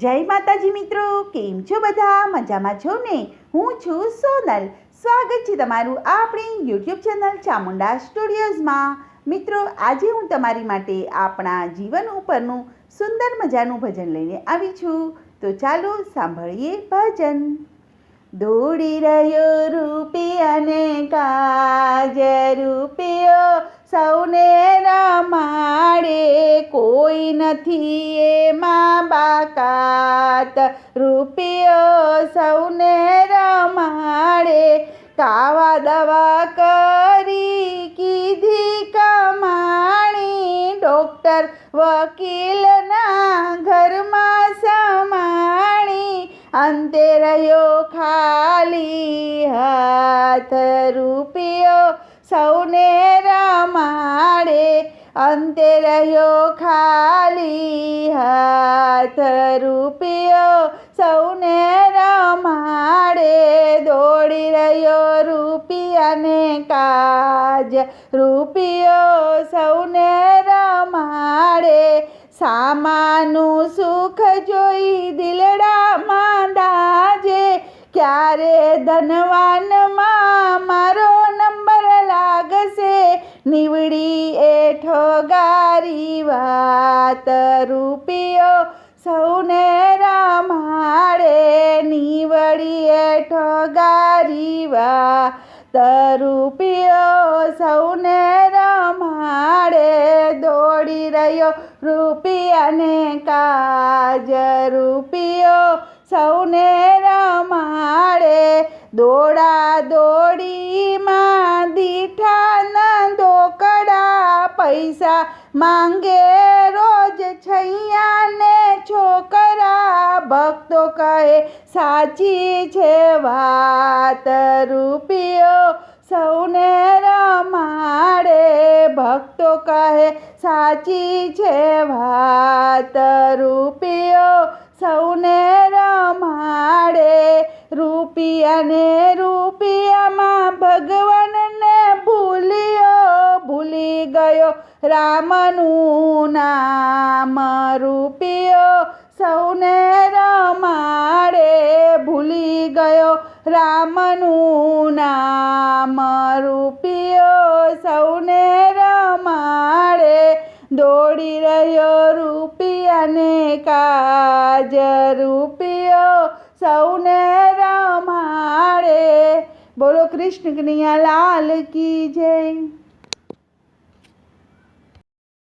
જય માતાજી મિત્રો, કેમ છો બધા? મજામાં છો ને? હું છું સોનલ. સ્વાગત છે તમારું આપણી યુટ્યુબ ચેનલ ચામુંડા સ્ટુડિયોઝમાં. મિત્રો, આજે હું તમારી માટે આપણા જીવન ઉપરનું સુંદર મજાનું ભજન લઈને આવી છું. તો ચાલો સાંભળીએ ભજન. દોડી રહ્યો રૂપિયાને કાજ, રૂપિયો સૌને રમાડે, કોઈ નથી એમાં બાકાત, રૂપિયો સૌને રમાડે. કાવા દવા કરી કીધી કમાણી, ડોક્ટર વકીલના ઘરમાં સમાણી, અંતે રહ્યો ખાલી હાથ, રૂપિયો સૌને રમાડે, અંતે રહ્યો ખાલી હાથ, રૂપિયો સૌને રમાડે. દોડી રહ્યો રૂપિયાને કાજ, રૂપિયો સૌને રમાડે. સામાનું સુખ જોઈ દિલડામાં દાજે, ક્યારે ધનવાનમાં મારો નંબર લાગશે, નીવડી એ ઠગારી વાત, રૂપિયો સૌને રમાડે, નીવડી એ ઠગારી વાત, રૂપિયો સૌને રમાડે. દોડી રહ્યો રૂપિયાને કાજ, રૂપિયો સૌને રમાડે. દોડા દોડીમાં દીઠાના દોકડા, પૈસા માંગે રોજ છૈયાને છોકરા, ભક્તો કહે સાચી છે વાત, રૂપિયો સૌને રમાડે, ભક્તો કહે સાચી છે વાત, રૂપિયો સૌને રમાડે. રૂપિયાને રૂપિયામાં ભગવાનને ભૂલી ગયો રામનું નામ, રૂપિયો સૌને રમાડે, ભૂલી ગયો રામનું નામ, રૂપિયો સૌને રમાડે. દોડી રહ્યો રૂપિયાને કાજ, રૂપિયો સૌને રમાડે. બોલો કૃષ્ણ કનૈયા લાલ કી જય.